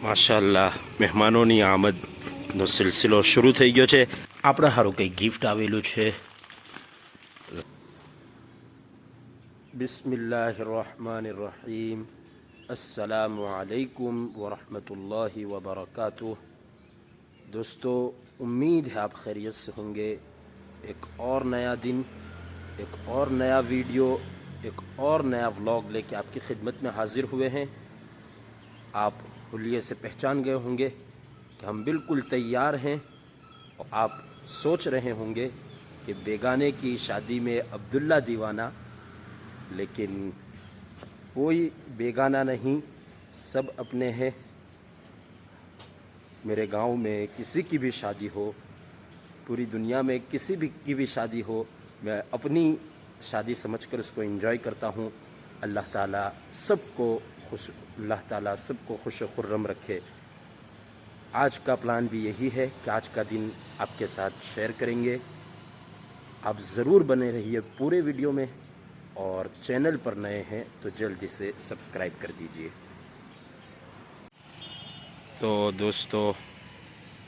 માશાઅલ્લાહ, મહેમાનોની આમદનો સિલસિલો શરૂ થઈ ગયો છે. આપણા હારું કંઈ ગિફ્ટ આવેલું છે. બિસ્મિલ્લાહિર રહેમાનિર રહીમ. अस्सलामु अलैकुम वरहमतुल्लाहि वबरकातुह। दोस्तों, उम्मीद है आप खैरियत से होंगे। एक और नया दिन, एक और नया वीडियो, एक और नया व्लॉग लेके आपकी खिदमत में हाजिर हुए हैं। आप हुलिये से पहचान गए होंगे कि हम बिल्कुल तैयार हैं। और आप सोच रहे होंगे कि बेगाने की शादी में अब्दुल्ला दीवाना, लेकिन कोई बेगाना नहीं, सब अपने हैं। मेरे गांव में किसी की भी शादी हो, पूरी दुनिया में किसी भी की भी शादी हो, मैं अपनी शादी समझकर उसको एंजॉय करता हूँ। अल्लाह ताला सबको खुश खुर्रम रखे। आज का प्लान भी यही है कि आज का दिन आपके साथ शेयर करेंगे। आप ज़रूर बने रहिए पूरे वीडियो में, और चैनल पर नए हैं तो जल्दी से सब्सक्राइब कर दीजिए। तो दोस्तों,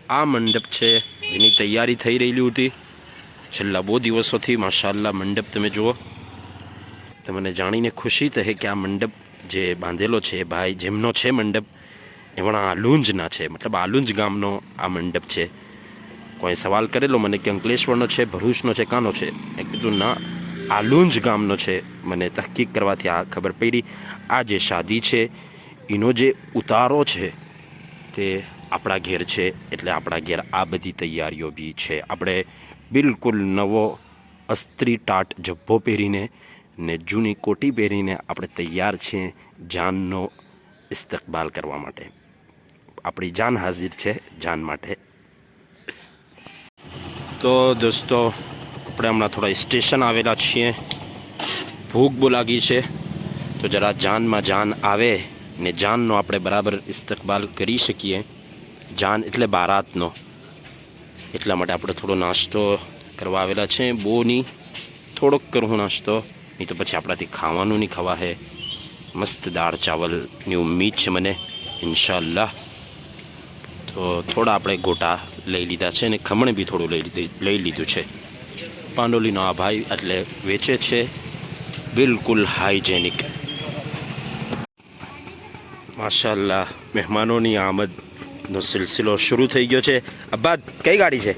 आ मंडप છે એની તૈયારી થઈ રહેલી હતી છેલ્લા બહુ દિવસોથી। માશાઅલ્લાહ, મંડપ તમે જુઓ તો મને જાણીને ખુશી થશે કે આ મંડપ જે બાંધેલો છે ભાઈ જેમનો છે મંડપ એમણા આલુંજના છે, મતલબ આલુંજ ગામનો આ મંડપ છે। કોઈ સવાલ કરેલો મને કે અંકલેશ્વરનો છે, ભરૂચનો છે, કાનો છે? મેં કીધું ના, આલુંજ ગામનો છે। મને તહકીક કરવાથી આ ખબર પડી। આ જે શાદી છે એનો જે ઉતારો છે તે આપણા ઘેર છે, એટલે આપણા ઘેર આ બધી તૈયારીઓ બી છે। આપણે બિલકુલ નવો અસ્ત્રી ટાટ જબ્બો પહેરીને ને જૂની કોટી પહેરીને આપણે તૈયાર છીએ જાનનો ઇસ્તકબાલ કરવા માટે। આપણી જાન હાજર છે જાન માટે। તો દોસ્તો, આપણે હમણાં થોડા સ્ટેશન આવેલા છીએ। ભૂખ બહુ લાગી છે, તો જરા જાનમાં જાન આવે ને જાનનો આપણે બરાબર ઇસ્તકબાલ કરી શકીએ। જાન એટલે બારાતનો, એટલા માટે આપણે થોડો નાસ્તો કરવા આવેલા છે। બહુ નહીં, થોડોક કરું નાસ્તો, નહીં તો પછી આપણાથી ખાવાનું નહીં ખવાશે। મસ્ત દાળ ચાવલની ઉમ્મીદ છે મને, ઇન્શાઅલ્લાહ। તો થોડા આપણે ગોટા લઈ લીધા છે અને ખમણ બી થોડું લઈ લીધું છે। પાંડોલીનો આ ભાઈ એટલે વેચે છે, બિલકુલ હાઇજેનિક। માશાઅલ્લાહ, મહેમાનોની આમદનો સિલસિલો શરૂ થઈ ગયો છે। અબ્બા, કઈ ગાડી છે?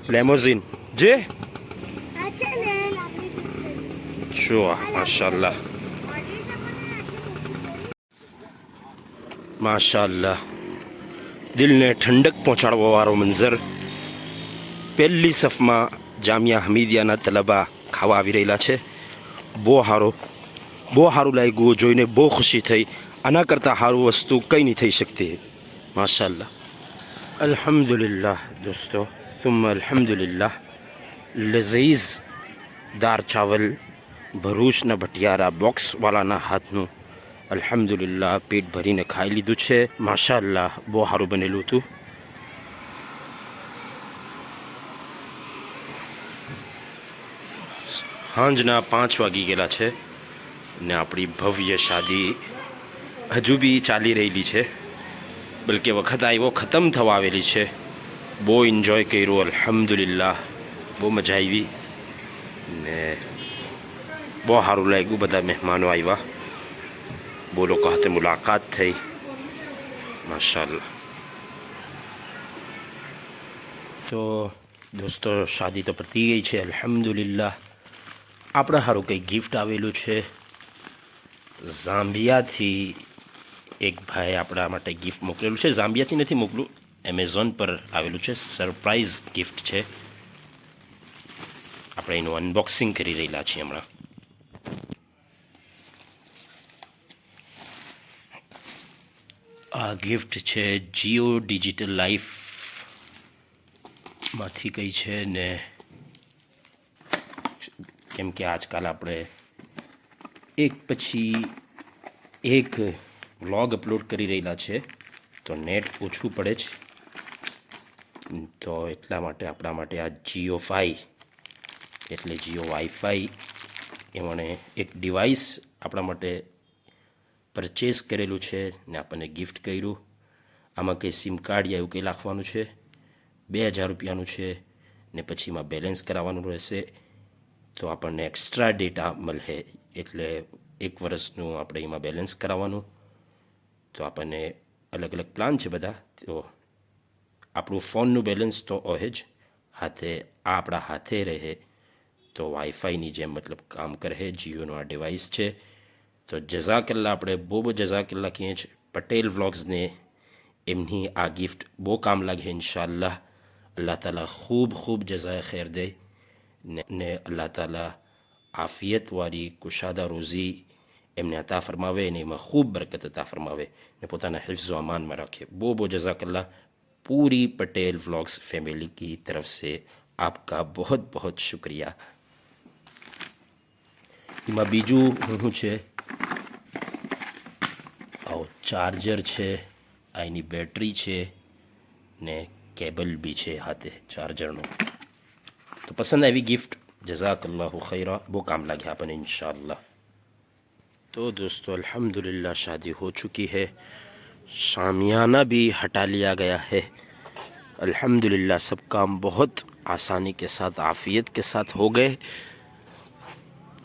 લેમોઝીન જે શું? માશાઅલ્લાહ, માશાઅલ્લાહ, દિલને ઠંડક પહોંચાડવાવાળો મંઝર। પહેલી સફમાં જામિયા હમીદિયાના તલબા ખાવા આવી રહેલા છે। બહુ સારું લાગ્યું જોઈને, બહુ ખુશી થઈ। આના કરતાં સારું વસ્તુ કંઈ નહીં થઈ શકતી। માશાઅલ્લાહ, અલ્હમ્દુલિલ્લાહ દોસ્તો, સુમ્મા અલ્હમ્દુલિલ્લાહ। લઝીઝ દાળ ચાવલ ભરૂચના ભટિયારા બોક્સવાલાના હાથનું, અલ્હમ્દુલિલ્લાહ, પેટ ભરીને ખાઈ લીધું છે। માશાઅલ્લાહ, બહુ સારું બનેલું હતું। સાંજના 5 વાગી ગયેલા છે ને આપણી ભવ્ય શાદી હજુ બી ચાલી રહેલી છે, બલકે વખત આવ્યો ખતમ થવા આવેલી છે। બહુ એન્જોય કર્યું, અલ્હમ્દુલિલ્લાહ, બહુ મજા આવી ને બહુ સારું લાગ્યું। બધા મહેમાનો આવ્યા, બહુ લોકો સાથે મુલાકાત થઈ। માશાઅલ્લાહ। તો દોસ્તો, શાદી તો પતી ગઈ છે, અલ્હમ્દુલિલ્લાહ। આપણા સારું કંઈ ગિફ્ટ આવેલું છે ઝામ્બિયાથી। એક ભાઈ આપણા માટે ગિફ્ટ મોકલેલું છે। ઝામ્બિયાથી નથી મોકલું, એમેઝોન પર આવેલું છે, સરપ્રાઇઝ ગિફ્ટ છે। આપણે એનું અનબોક્સિંગ કરી રહેલા છીએ હમણાં। આ ગિફ્ટ છે જીઓ ડિજિટલ લાઈફમાંથી કંઈ છે ને, કેમ કે આજકાલ આપણે એક પછી એક વ્લોગ અપલોડ કરી રહેલા છે, તો નેટ ઓછું પડે છે, તો એટલા માટે આપણા માટે આ જીઓ ફાઈ એટલે જીઓ વાઈફાઈ એમણે એક ડિવાઇસ આપણા માટે પરચેસ કરેલું છે ને આપણને ગિફ્ટ કર્યું. આમાં કંઈ સિમ કાર્ડ યા એવું કંઈ નાખવાનું છે. 2000 રૂપિયાનું છે ને પછી એમાં બેલેન્સ કરાવવાનું રહેશે તો આપણને એક્સ્ટ્રા ડેટા મળે. એટલે 1 વર્ષનું આપણે એમાં બેલેન્સ કરાવવાનું. તો આપણને અલગ અલગ પ્લાન છે બધા. તો આપણું ફોનનું બેલેન્સ તો હોય જ હાથે, આ આપણા હાથે રહે તો વાઈફાઈની જેમ મતલબ કામ કરે. જીઓનો આ ડિવાઇસ છે. તો જઝાકલ્લા, આપણે બહુ જઝાકલ્લા કહીએ છીએ પટેલ વ્લોગ્સને. એમની આ ગિફ્ટ બહુ કામ લાગે ઇન્શાઅલ્લાહ. અલ્લાહ તાલા ખૂબ ખૂબ જઝાએ ખૈર દે ને અલ્લાહ તાલા આફિયતવાળી કુશાદા રોઝી એમને અતા ફરમાવે ને એમાં ખૂબ બરકત અતા ફરમાવે ને પોતાના હિફ્ઝ અમાનમાં રાખે. બહુ જઝાકલ્લા. पूरी पटेल व्लॉग्स फैमिली की तरफ से आपका बहुत बहुत शुक्रिया. એમાં બીજું શું છે, આવો ચાર્જર છે, આ એની બેટરી છે ને કેબલ બી છે હાથે ચાર્જરનો. તો પસંદ આવી ગિફ્ટ, જઝાકલ્લાહુ ખૈરા. બહુ કામ લાગે આપણને इंशाअल्लाह. तो दोस्तों अल्हम्दुलिल्लाह शादी हो चुकी है. शामियाना भी हटा लिया गया है. अल्हम्दुलिल्लाह सब काम बहुत आसानी के साथ आफियत के साथ हो गए.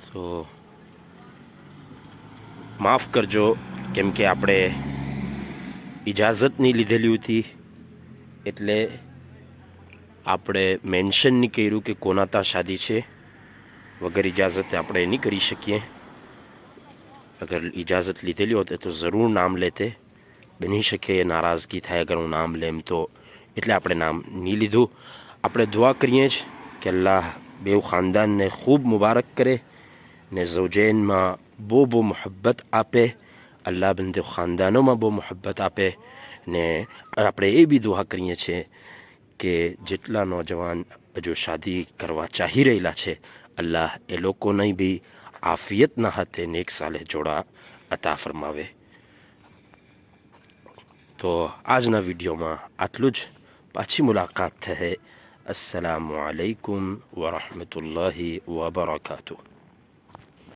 तो માફ કરજો કેમ કે આપણે ઇજાઝત નહીં લીધેલી હતી એટલે આપણે મેન્શન નહીં કર્યું કે કોના ત્યાં શાદી છે. વગર ઇજાઝતે આપણે નહીં કરી શકીએ. અગર ઇજાઝત લીધેલી હોત તો જરૂર નામ લેતે. બની શકે નારાજગી થાય અગર હું નામ લેમ તો, એટલે આપણે નામ નહીં લીધું. આપણે દુઆ કરીએ જ કે અલ્લાહ બેઉ ખાનદાનને ખૂબ મુબારક કરે ને ઝૌજૈનમાં બહુ મોહબ્બત આપે. અલ્લાહ બંને ખાનદાનોમાં બહુ મોહબ્બત આપે. ને આપણે એ બી દુઆ કરીએ છીએ કે જેટલા નોજવાન હજુ શાદી કરવા ચાહી રહેલા છે અલ્લાહ એ લોકોને બી આફિયતના હાથે નેક સાલે જોડા અતા ફરમાવે. તો આજના વિડીયોમાં આટલું જ. પાછી મુલાકાત થશે. અસ્સલામુ અલૈકુમ વરહમતુલ્લાહિ વબરકાતુહ.